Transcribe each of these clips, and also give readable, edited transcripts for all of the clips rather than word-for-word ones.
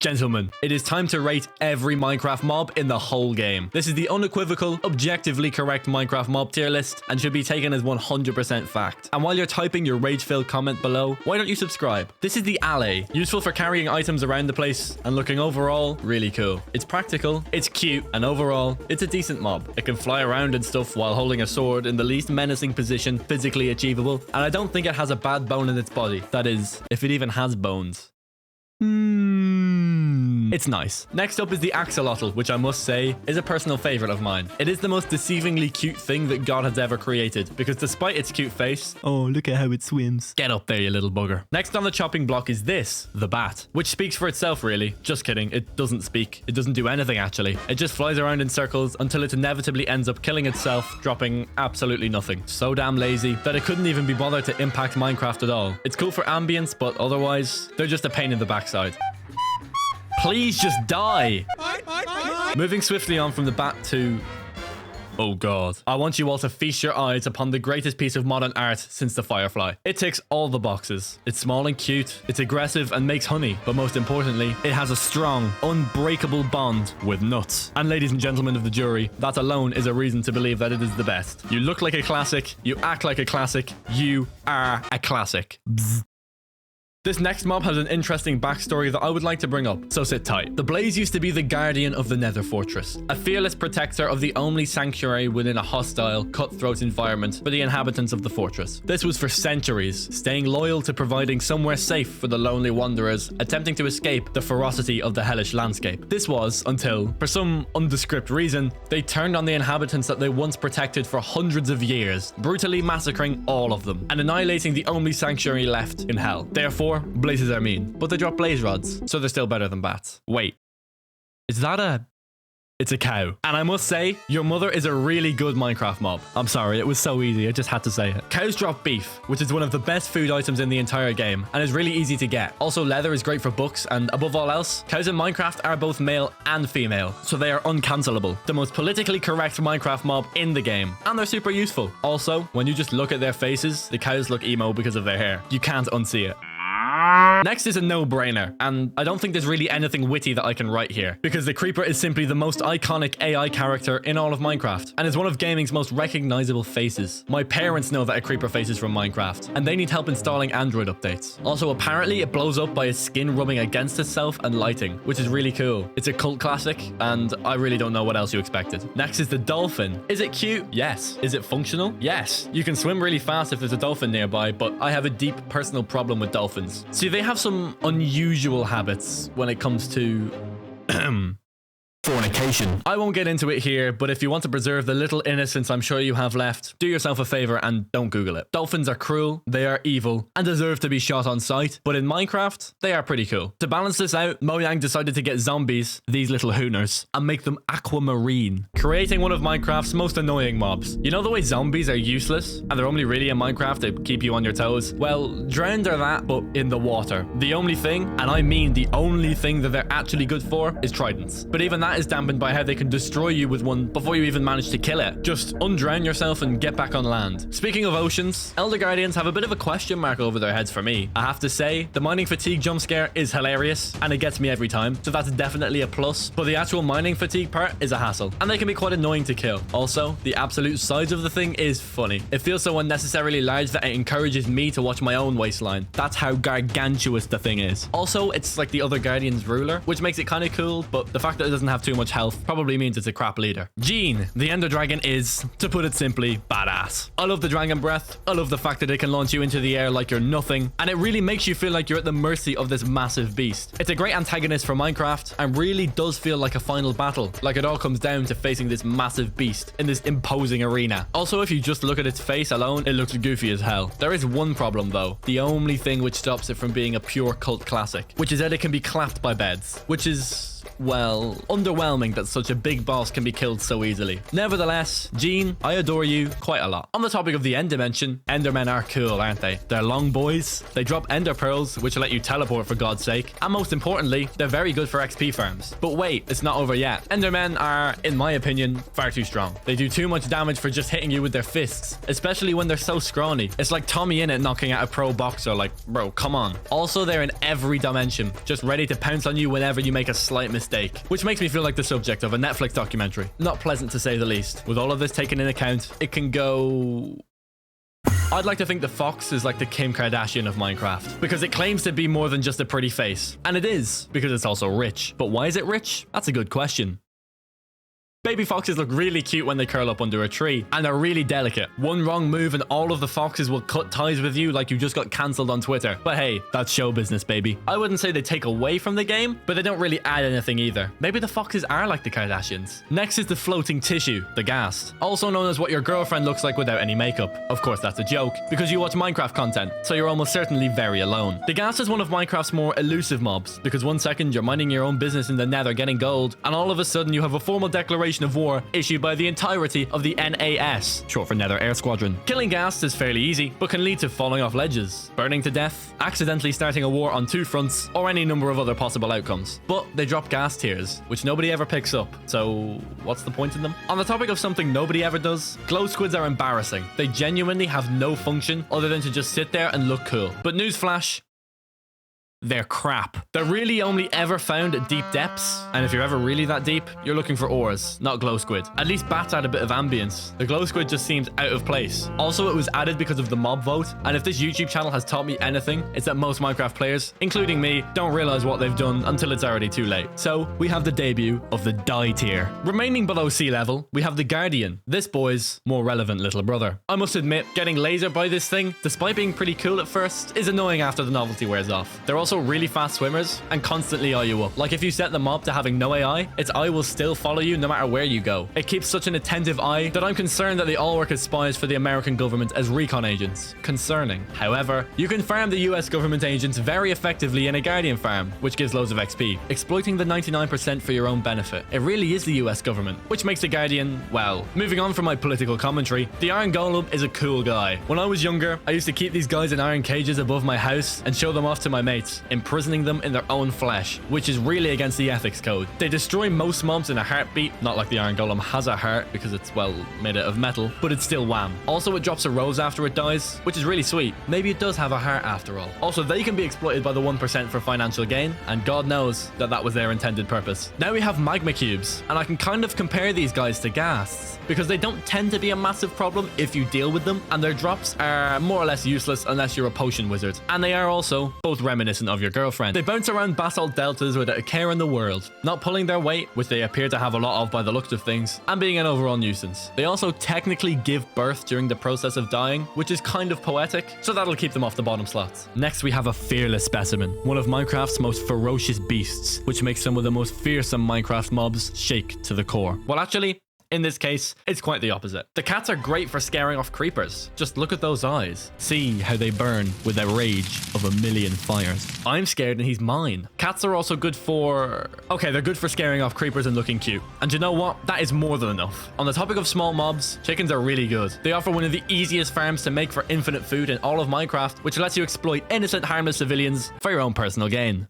Gentlemen, it is time to rate every Minecraft mob in the whole game. This is the unequivocal, objectively correct Minecraft mob tier list and should be taken as 100% fact. And while you're typing your rage-filled comment below, why don't you subscribe? This is the alley, useful for carrying items around the place and looking overall really cool. It's practical, it's cute, and overall, it's a decent mob. It can fly around and stuff while holding a sword in the least menacing position physically achievable, and I don't think it has a bad bone in its body. That is, if it even has bones. It's nice. Next up is the axolotl, which I must say is a personal favorite of mine. It is the most deceivingly cute thing that God has ever created, because despite its cute face, oh, look at how it swims. Get up there, you little bugger. Next on the chopping block is this, the bat, which speaks for itself, really. Just kidding. It doesn't speak. It doesn't do anything, actually. It just flies around in circles until it inevitably ends up killing itself, dropping absolutely nothing. So damn lazy that it couldn't even be bothered to impact Minecraft at all. It's cool for ambience, but otherwise, they're just a pain in the backside. Please just die. Moving swiftly on from the bat to... oh god. I want you all to feast your eyes upon the greatest piece of modern art since the Firefly. It ticks all the boxes. It's small and cute, it's aggressive and makes honey, but most importantly, it has a strong, unbreakable bond with nuts. And ladies and gentlemen of the jury, that alone is a reason to believe that it is the best. You look like a classic, you act like a classic, you are a classic. Bzz. This next mob has an interesting backstory that I would like to bring up, so sit tight. The Blaze used to be the guardian of the Nether Fortress, a fearless protector of the only sanctuary within a hostile, cutthroat environment for the inhabitants of the fortress. This was for centuries, staying loyal to providing somewhere safe for the lonely wanderers attempting to escape the ferocity of the hellish landscape. This was until, for some undescript reason, they turned on the inhabitants that they once protected for hundreds of years, brutally massacring all of them and annihilating the only sanctuary left in hell. Therefore, blazes are mean, but they drop blaze rods, so they're still better than bats. Wait, is that a... it's a cow. And I must say, your mother is a really good Minecraft mob. I'm sorry, it was so easy, I just had to say it. Cows drop beef, which is one of the best food items in the entire game, and is really easy to get. Also, leather is great for books, and above all else, cows in Minecraft are both male and female, so they are uncancelable. The most politically correct Minecraft mob in the game, and they're super useful. Also, when you just look at their faces, the cows look emo because of their hair. You can't unsee it. Next is a no-brainer, and I don't think there's really anything witty that I can write here, because the Creeper is simply the most iconic AI character in all of Minecraft, and is one of gaming's most recognizable faces. My parents know that a Creeper face is from Minecraft, and they need help installing Android updates. Also, apparently, it blows up by its skin rubbing against itself and lighting, which is really cool. It's a cult classic, and I really don't know what else you expected. Next is the dolphin. Is it cute? Yes. Is it functional? Yes. You can swim really fast if there's a dolphin nearby, but I have a deep personal problem with dolphins. See, they have some unusual habits when it comes to fornication. I won't get into it here, but if you want to preserve the little innocence I'm sure you have left, do yourself a favor and don't Google it. Dolphins are cruel, they are evil, and deserve to be shot on sight, but in Minecraft, they are pretty cool. To balance this out, Mojang decided to get zombies, these little hooners, and make them aquamarine, creating one of Minecraft's most annoying mobs. You know the way zombies are useless, and they're only really in Minecraft to keep you on your toes? Well, drowned are that, but in the water. The only thing, and I mean the only thing that they're actually good for, is tridents. But even that is dampened by how they can destroy you with one before you even manage to kill it. Just undrown yourself and get back on land. Speaking of oceans, Elder Guardians have a bit of a question mark over their heads for me. I have to say, the mining fatigue jump scare is hilarious, and it gets me every time, so that's definitely a plus. But the actual mining fatigue part is a hassle, and they can be quite annoying to kill. Also, the absolute size of the thing is funny. It feels so unnecessarily large that it encourages me to watch my own waistline. That's how gargantuous the thing is. Also, it's like the other Guardian's ruler, which makes it kind of cool, but the fact that it doesn't have too much health probably means it's a crap leader. Gene, the Ender Dragon, is, to put it simply, badass. I love the dragon breath. I love the fact that it can launch you into the air like you're nothing, and it really makes you feel like you're at the mercy of this massive beast. It's a great antagonist for Minecraft, and really does feel like a final battle, like it all comes down to facing this massive beast in this imposing arena. Also, if you just look at its face alone, it looks goofy as hell. There is one problem though, the only thing which stops it from being a pure cult classic, which is that it can be clapped by beds, which is well, underwhelming that such a big boss can be killed so easily. Nevertheless, Gene, I adore you quite a lot. On the topic of the end dimension, Endermen are cool, aren't they? They're long boys, they drop ender pearls, which let you teleport for God's sake, and most importantly, they're very good for XP farms. But wait, it's not over yet. Endermen are, in my opinion, far too strong. They do too much damage for just hitting you with their fists, especially when they're so scrawny. It's like Tommy Innit knocking out a pro boxer, like, bro, come on. Also, they're in every dimension, just ready to pounce on you whenever you make a slight mistake, which makes me feel like the subject of a Netflix documentary. Not pleasant to say the least. With all of this taken in account, it can go... I'd like to think the fox is like the Kim Kardashian of Minecraft, because it claims to be more than just a pretty face. And it is, because it's also rich. But why is it rich? That's a good question. Baby foxes look really cute when they curl up under a tree, and they're really delicate. One wrong move and all of the foxes will cut ties with you like you just got cancelled on Twitter. But hey, that's show business, baby. I wouldn't say they take away from the game, but they don't really add anything either. Maybe the foxes are like the Kardashians. Next is the floating tissue, the ghast. Also known as what your girlfriend looks like without any makeup. Of course, that's a joke, because you watch Minecraft content, so you're almost certainly very alone. The ghast is one of Minecraft's more elusive mobs, because one second you're minding your own business in the nether getting gold, and all of a sudden you have a formal declaration of war issued by the entirety of the NAS, short for Nether Air Squadron. Killing ghast is fairly easy, but can lead to falling off ledges, burning to death, accidentally starting a war on 2 fronts, or any number of other possible outcomes. But they drop ghast tears, which nobody ever picks up, so what's the point in them? On the topic of something nobody ever does, glow squids are embarrassing. They genuinely have no function other than to just sit there and look cool. But newsflash, they're crap. They're really only ever found at deep depths, and if you're ever really that deep, you're looking for ores, not glow squid. At least bats add a bit of ambience. The glow squid just seems out of place. Also, it was added because of the mob vote, and if this YouTube channel has taught me anything, it's that most Minecraft players, including me, don't realize what they've done until it's already too late. So, we have the debut of the die tier. Remaining below sea level, we have the Guardian, this boy's more relevant little brother. I must admit, getting lasered by this thing, despite being pretty cool at first, is annoying after the novelty wears off. They're also really fast swimmers and constantly eye you up. Like if you set the mob to having no AI, its eye will still follow you no matter where you go. It keeps such an attentive eye that I'm concerned that they all work as spies for the American government as recon agents. Concerning. However, you can farm the US government agents very effectively in a Guardian farm, which gives loads of XP, exploiting the 99% for your own benefit. It really is the US government, which makes the Guardian, well, moving on from my political commentary, the Iron Golem is a cool guy. When I was younger, I used to keep these guys in iron cages above my house and show them off to my mates, imprisoning them in their own flesh, which is really against the ethics code. They destroy most mobs in a heartbeat, not like the Iron Golem has a heart because it's, well, made out of metal, but it's still wham. Also, it drops a rose after it dies, which is really sweet. Maybe it does have a heart after all. Also, they can be exploited by the 1% for financial gain, and God knows that that was their intended purpose. Now we have magma cubes, and I can kind of compare these guys to ghasts, because they don't tend to be a massive problem if you deal with them, and their drops are more or less useless unless you're a potion wizard. And they are also both reminiscent of your girlfriend. They bounce around basalt deltas without a care in the world, not pulling their weight, which they appear to have a lot of by the looks of things, and being an overall nuisance. They also technically give birth during the process of dying, which is kind of poetic, so that'll keep them off the bottom slots. Next, we have a fearless specimen, one of Minecraft's most ferocious beasts, which makes some of the most fearsome Minecraft mobs shake to the core. Well, actually, in this case, it's quite the opposite. The cats are great for scaring off creepers. Just look at those eyes. See how they burn with the rage of a million fires. I'm scared and he's mine. Cats are also good for... Okay, they're good for scaring off creepers and looking cute. And you know what? That is more than enough. On the topic of small mobs, chickens are really good. They offer one of the easiest farms to make for infinite food in all of Minecraft, which lets you exploit innocent, harmless civilians for your own personal gain.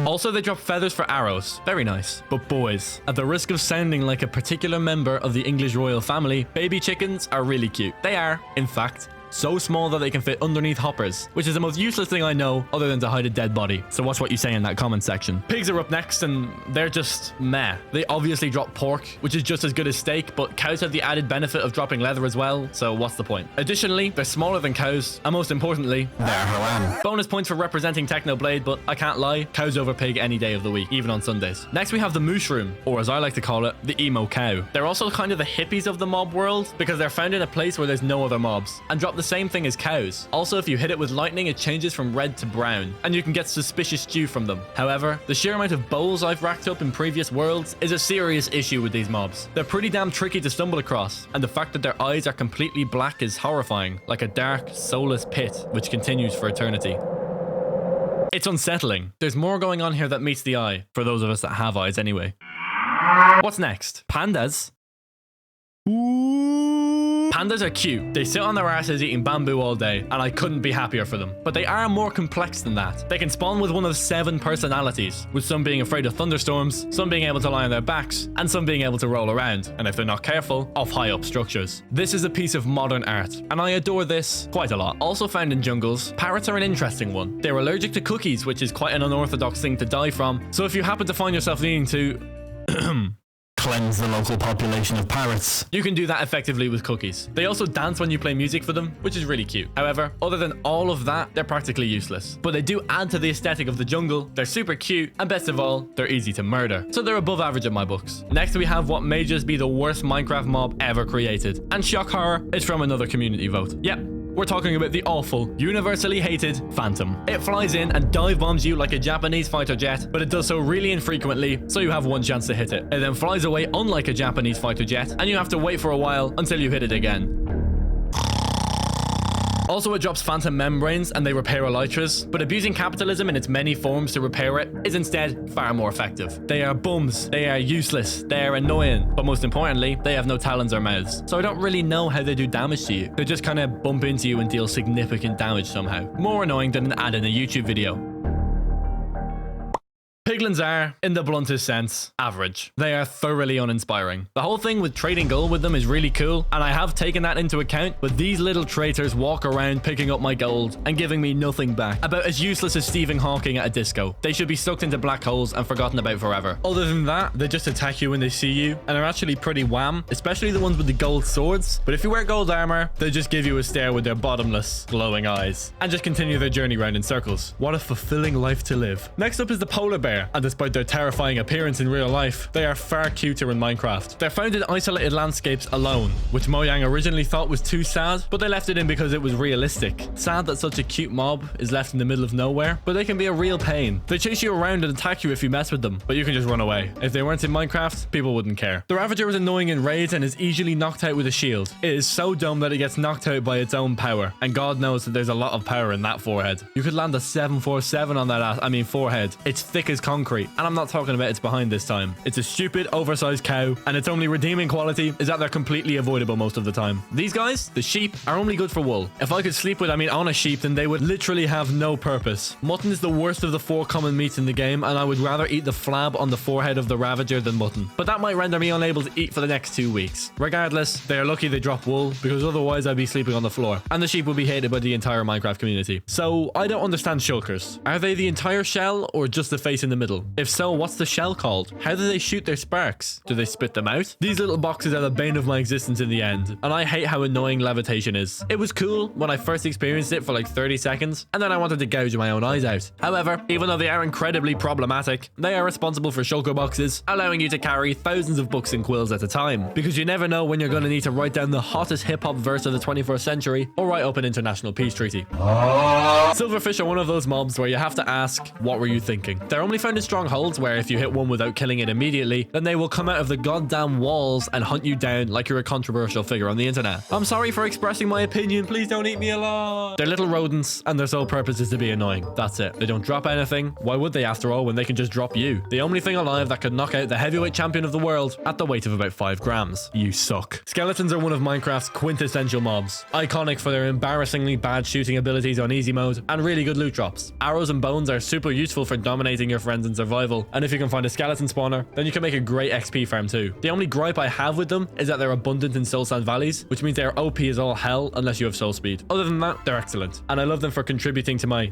Also, they drop feathers for arrows. Very nice. But boys, at the risk of sounding like a particular member of the English royal family, baby chickens are really cute. They are, in fact, so small that they can fit underneath hoppers, which is the most useless thing I know other than to hide a dead body. So watch what you say in that comment section. Pigs are up next and they're just meh. They obviously drop pork, which is just as good as steak, but cows have the added benefit of dropping leather as well, so what's the point? Additionally, they're smaller than cows, and most importantly, they're haram. Bonus points for representing Technoblade, but I can't lie, cows over pig any day of the week, even on Sundays. Next we have the mushroom, or as I like to call it, the emo cow. They're also kind of the hippies of the mob world, because they're found in a place where there's no other mobs, and drop the same thing as cows. Also, if you hit it with lightning, it changes from red to brown, and you can get suspicious stew from them. However, the sheer amount of bowls I've racked up in previous worlds is a serious issue with these mobs. They're pretty damn tricky to stumble across, and the fact that their eyes are completely black is horrifying, like a dark, soulless pit, which continues for eternity. It's unsettling. There's more going on here that meets the eye, for those of us that have eyes anyway. What's next? Pandas? Pandas are cute. They sit on their asses eating bamboo all day, and I couldn't be happier for them. But they are more complex than that. They can spawn with one of 7 personalities, with some being afraid of thunderstorms, some being able to lie on their backs, and some being able to roll around, and if they're not careful, off high up structures. This is a piece of modern art, and I adore this quite a lot. Also found in jungles, parrots are an interesting one. They're allergic to cookies, which is quite an unorthodox thing to die from, so if you happen to find yourself needing to cleanse the local population of parrots, you can do that effectively with cookies. They also dance when you play music for them, which is really cute. However, other than all of that, they're practically useless. But they do add to the aesthetic of the jungle, they're super cute, and best of all, they're easy to murder. So they're above average in my books. Next we have what may just be the worst Minecraft mob ever created. And shock horror, it's from another community vote. Yep. We're talking about the awful, universally hated Phantom. It flies in and dive bombs you like a Japanese fighter jet, but it does so really infrequently, so you have one chance to hit it. It then flies away unlike a Japanese fighter jet, and you have to wait for a while until you hit it again. Also, it drops phantom membranes and they repair elytras, but abusing capitalism in its many forms to repair it is instead far more effective. They are bums, they are useless, they are annoying, but most importantly, they have no talons or mouths. So I don't really know how they do damage to you. They just kind of bump into you and deal significant damage somehow. More annoying than an ad in a YouTube video. Piglins are, in the bluntest sense, average. They are thoroughly uninspiring. The whole thing with trading gold with them is really cool, and I have taken that into account, but these little traitors walk around picking up my gold and giving me nothing back. About as useless as Stephen Hawking at a disco. They should be sucked into black holes and forgotten about forever. Other than that, they just attack you when they see you, and are actually pretty wham, especially the ones with the gold swords. But if you wear gold armor, they just give you a stare with their bottomless, glowing eyes, and just continue their journey round in circles. What a fulfilling life to live. Next up is the polar bear. And despite their terrifying appearance in real life, they are far cuter in Minecraft. They're found in isolated landscapes alone, which Mojang originally thought was too sad, but they left it in because it was realistic. Sad that such a cute mob is left in the middle of nowhere, but they can be a real pain. They chase you around and attack you if you mess with them, but you can just run away. If they weren't in Minecraft, people wouldn't care. The Ravager is annoying in raids and is easily knocked out with a shield. It is so dumb that it gets knocked out by its own power, and God knows that there's a lot of power in that forehead. You could land a 747 on that forehead. It's thick as concrete, and I'm not talking about its behind this time. It's a stupid, oversized cow, and its only redeeming quality is that they're completely avoidable most of the time. These guys, the sheep, are only good for wool. If I could sleep with, on a sheep, then they would literally have no purpose. Mutton is the worst of the 4 common meats in the game, and I would rather eat the flab on the forehead of the Ravager than mutton. But that might render me unable to eat for the next 2 weeks. Regardless, they are lucky they drop wool, because otherwise I'd be sleeping on the floor, and the sheep would be hated by the entire Minecraft community. So, I don't understand shulkers. Are they the entire shell, or just the face in the middle? If so, what's the shell called? How do they shoot their sparks? Do they spit them out? These little boxes are the bane of my existence in the end, and I hate how annoying levitation is. It was cool when I first experienced it for like 30 seconds, and then I wanted to gouge my own eyes out. However, even though they are incredibly problematic, they are responsible for shulker boxes, allowing you to carry thousands of books and quills at a time, because you never know when you're going to need to write down the hottest hip-hop verse of the 21st century, or write up an international peace treaty. Silverfish are one of those mobs where you have to ask, what were you thinking? They're only found in strongholds where if you hit one without killing it immediately, then they will come out of the goddamn walls and hunt you down like you're a controversial figure on the internet. I'm sorry for expressing my opinion, please don't eat me alive. They're little rodents, and their sole purpose is to be annoying. That's it. They don't drop anything. Why would they after all when they can just drop you? The only thing alive that could knock out the heavyweight champion of the world at the weight of about 5 grams. You suck. Skeletons are one of Minecraft's quintessential mobs. Iconic for their embarrassingly bad shooting abilities on easy mode and really good loot drops. Arrows and bones are super useful for dominating your friends in survival, and if you can find a skeleton spawner, then you can make a great XP farm too. The only gripe I have with them is that they're abundant in soul sand valleys, which means they're OP as all hell unless you have soul speed. Other than that, they're excellent, and I love them for contributing to my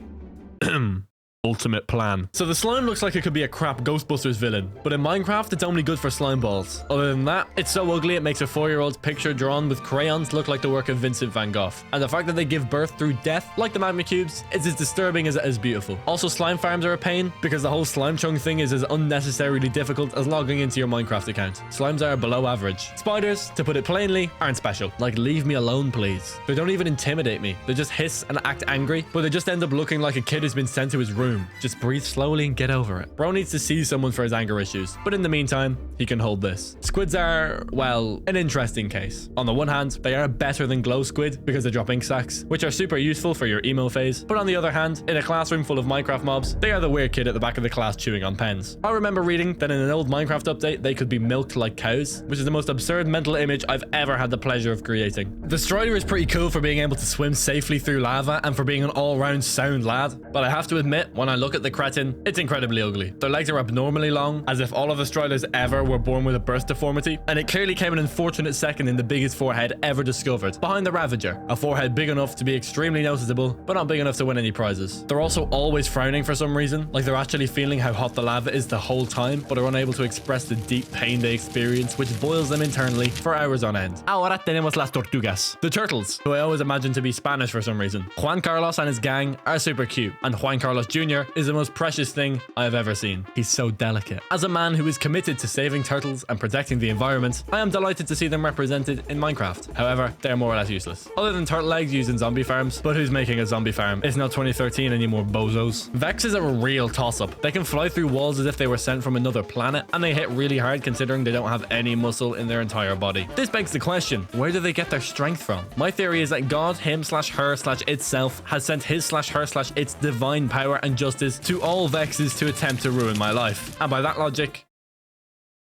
ultimate plan. So the slime looks like it could be a crap Ghostbusters villain, but in Minecraft it's only good for slime balls. Other than that, it's so ugly it makes a 4-year-old's picture drawn with crayons look like the work of Vincent van Gogh. And the fact that they give birth through death, like the magma cubes, is as disturbing as it is beautiful. Also, slime farms are a pain because the whole slime chung thing is as unnecessarily difficult as logging into your Minecraft account. Slimes are below average. Spiders, to put it plainly, aren't special. Like, leave me alone, please. They don't even intimidate me. They just hiss and act angry, but they just end up looking like a kid who's been sent to his room. boom. Just breathe slowly and get over it. Bro needs to see someone for his anger issues, but in the meantime, he can hold this. Squids are, well, an interesting case. On the one hand, they are better than glow squid because they drop ink sacs, which are super useful for your emo phase. But on the other hand, in a classroom full of Minecraft mobs, they are the weird kid at the back of the class chewing on pens. I remember reading that in an old Minecraft update, they could be milked like cows, which is the most absurd mental image I've ever had the pleasure of creating. The Strider is pretty cool for being able to swim safely through lava and for being an all-round sound lad, but I have to admit, when I look at the cretin, it's incredibly ugly. Their legs are abnormally long, as if all of the Striders ever were born with a birth deformity, and it clearly came an unfortunate second in the biggest forehead ever discovered, behind the Ravager, a forehead big enough to be extremely noticeable, but not big enough to win any prizes. They're also always frowning for some reason, like they're actually feeling how hot the lava is the whole time, but are unable to express the deep pain they experience, which boils them internally for hours on end. Ahora tenemos las tortugas. The turtles, who I always imagine to be Spanish for some reason. Juan Carlos and his gang are super cute, and Juan Carlos Jr. is the most precious thing I have ever seen. He's so delicate. As a man who is committed to saving turtles and protecting the environment, I am delighted to see them represented in Minecraft. However, they're more or less useless. Other than turtle eggs used in zombie farms, but who's making a zombie farm? It's not 2013 anymore, bozos. Vexes are a real toss-up. They can fly through walls as if they were sent from another planet, and they hit really hard considering they don't have any muscle in their entire body. This begs the question, where do they get their strength from? My theory is that God, him/her/itself, has sent his/her/its divine power and justice to all Vexes to attempt to ruin my life. And by that logic,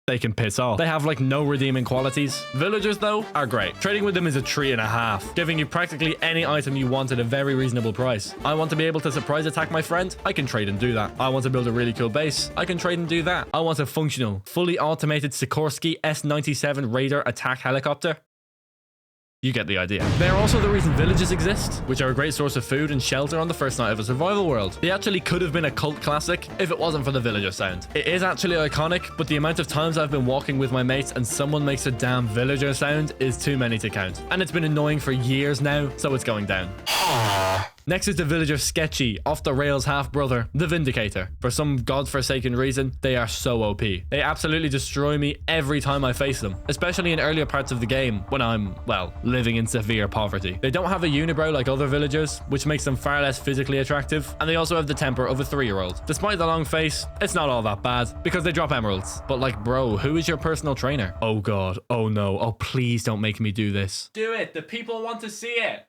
they can piss off. They have like no redeeming qualities. Villagers though are great. Trading with them is a treat and a half, giving you practically any item you want at a very reasonable price. I want to be able to surprise attack my friend, I can trade and do that. I want to build a really cool base, I can trade and do that. I want a functional, fully automated Sikorsky S-97 Raider attack helicopter. You get the idea. They are also the reason villages exist, which are a great source of food and shelter on the first night of a survival world. They actually could have been a cult classic if it wasn't for the villager sound. It is actually iconic, but the amount of times I've been walking with my mates and someone makes a damn villager sound is too many to count. And it's been annoying for years now, so it's going down. Next is the villager sketchy, off-the-rails half-brother, the Vindicator. For some godforsaken reason, they are so OP. They absolutely destroy me every time I face them, especially in earlier parts of the game when I'm, well, living in severe poverty. They don't have a unibrow like other villagers, which makes them far less physically attractive, and they also have the temper of a 3-year-old. Despite the long face, it's not all that bad, because they drop emeralds. But like, bro, who is your personal trainer? Oh god, oh no, oh please don't make me do this. Do it, the people want to see it.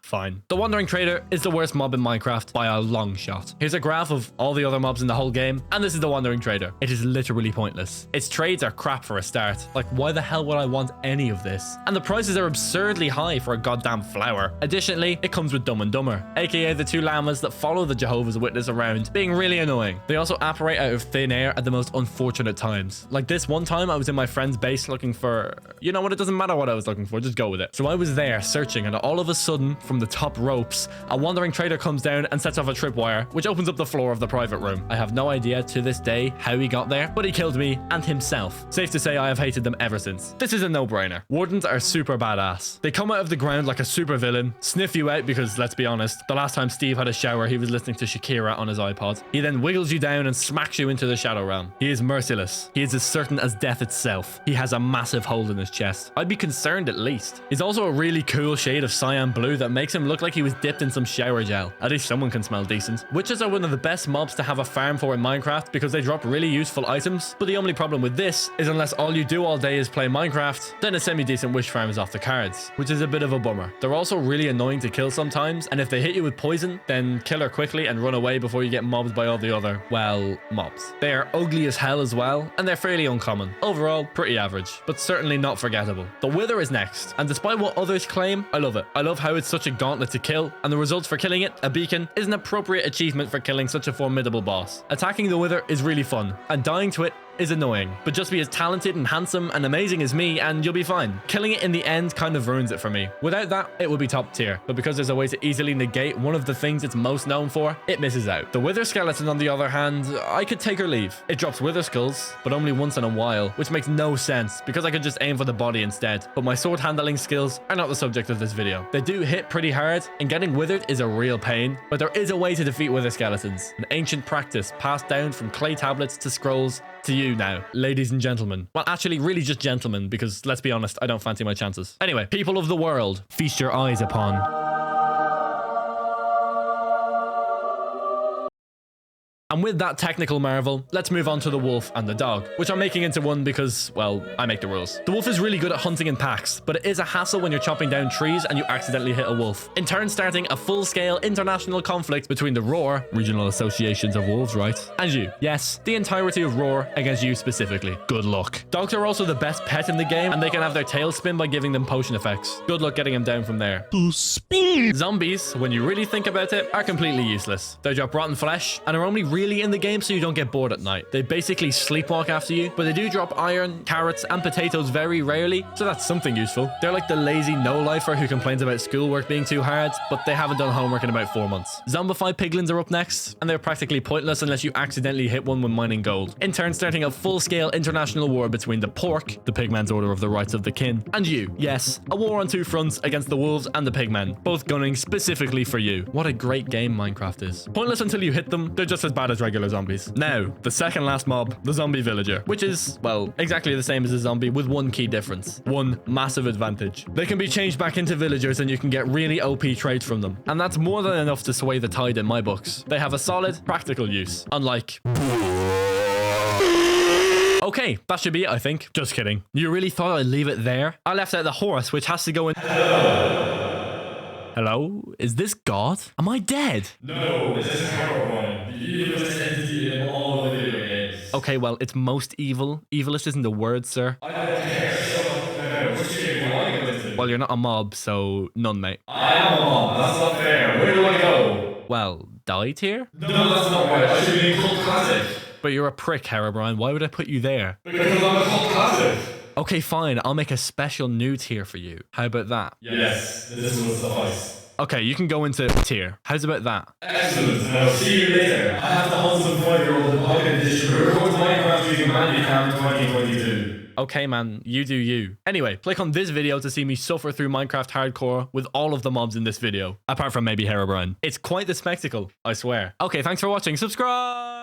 Fine. The Wandering Trader is the worst mob in Minecraft by a long shot. Here's a graph of all the other mobs in the whole game, and this is the Wandering Trader. It is literally pointless. Its trades are crap for a start. Like, why the hell would I want any of this? And the prices are absurdly high for a goddamn flower. Additionally, it comes with Dumb and Dumber, aka the 2 llamas that follow the Jehovah's Witness around, being really annoying. They also operate out of thin air at the most unfortunate times. Like this one time I was in my friend's base looking for, you know what, it doesn't matter what I was looking for, just go with it. So I was there searching, and all of a sudden, from the top ropes, a Wandering Trader comes down and sets off a tripwire, which opens up the floor of the private room. I have no idea to this day how he got there, but he killed me and himself. Safe to say I have hated them ever since. This is a no-brainer. Wardens are super badass. They come out of the ground like a super villain, sniff you out because, let's be honest, the last time Steve had a shower, he was listening to Shakira on his iPod. He then wiggles you down and smacks you into the Shadow Realm. He is merciless. He is as certain as death itself. He has a massive hole in his chest. I'd be concerned at least. He's also a really cool shade of cyan blue that makes him look like he was dipped in some shower gel. At least someone can smell decent. Witches are one of the best mobs to have a farm for in Minecraft because they drop really useful items, but the only problem with this is unless all you do all day is play Minecraft, then a semi-decent witch farm is off the cards, which is a bit of a bummer. They're also really annoying to kill sometimes, and if they hit you with poison, then kill her quickly and run away before you get mobbed by all the other, well, mobs. They are ugly as hell as well, and they're fairly uncommon. Overall, pretty average, but certainly not forgettable. The Wither is next, and despite what others claim, I love it. I love how it's such a gauntlet to kill, and the results for killing it, a beacon, is an appropriate achievement for killing such a formidable boss. Attacking the Wither is really fun, and dying to it is annoying, but just be as talented and handsome and amazing as me and you'll be fine. Killing it in the end kind of ruins it for me. Without that, it would be top tier, but because there's a way to easily negate one of the things it's most known for, it misses out. The Wither Skeleton, on the other hand, I could take or leave. It drops Wither Skulls, but only once in a while, which makes no sense because I could just aim for the body instead. But my sword handling skills are not the subject of this video. They do hit pretty hard, and getting withered is a real pain, but there is a way to defeat Wither Skeletons, an ancient practice passed down from clay tablets to scrolls to you now, ladies and gentlemen. Well, actually, really just gentlemen, because let's be honest, I don't fancy my chances. Anyway, people of the world, feast your eyes upon And with that technical marvel, let's move on to the wolf and the dog, which I'm making into one because, well, I make the rules. The wolf is really good at hunting in packs, but it is a hassle when you're chopping down trees and you accidentally hit a wolf, in turn starting a full-scale international conflict between the Roar, regional associations of wolves, right, and you. Yes, the entirety of Roar against you specifically. Good luck. Dogs are also the best pet in the game, and they can have their tail spin by giving them potion effects. Good luck getting them down from there. Zombies, when you really think about it, are completely useless. They drop rotten flesh and are only really in the game so you don't get bored at night. They basically sleepwalk after you, but they do drop iron, carrots, and potatoes very rarely, so that's something useful. They're like the lazy no-lifer who complains about schoolwork being too hard, but they haven't done homework in about 4 months. Zombified piglins are up next, and they're practically pointless unless you accidentally hit one when mining gold, in turn starting a full-scale international war between the pork, the pigman's order of the rights of the kin, and you. Yes, a war on 2 fronts against the wolves and the pigmen, both gunning specifically for you. What a great game Minecraft is. Pointless until you hit them, they're just as bad as regular zombies. Now, the second last mob, the zombie villager, which is, well, exactly the same as a zombie with one key difference. One massive advantage. They can be changed back into villagers and you can get really OP traits from them. And that's more than enough to sway the tide in my books. They have a solid, practical use, unlike... Okay, that should be it, I think. Just kidding. You really thought I'd leave it there? I left out the horse, which has to go in... Hello? Is this God? Am I dead? No, this is Power, the evilest entity in all the video games. Okay, well, it's most evil. Evilest isn't the word, sir. I don't care, shut up. Which game do I go into? Well, you're not a mob, so none, mate. I am a mob, that's not fair. Where do I go? Well, die tier? No, that's not right. I should be in Cult Classic. But you're a prick, Herobrine. Why would I put you there? Because I'm a Cult Classic. Okay, fine. I'll make a special new tier for you. How about that? Yes, this will suffice. Okay, you can go into tier. How's about that? Excellent. Now, see you later. I have to hunt some 5-year-old in Pocket Edition who records Minecraft using Handycam 2022. Okay, man, you do you. Anyway, click on this video to see me suffer through Minecraft Hardcore with all of the mobs in this video. Apart from maybe Herobrine. It's quite the spectacle, I swear. Okay, thanks for watching. Subscribe!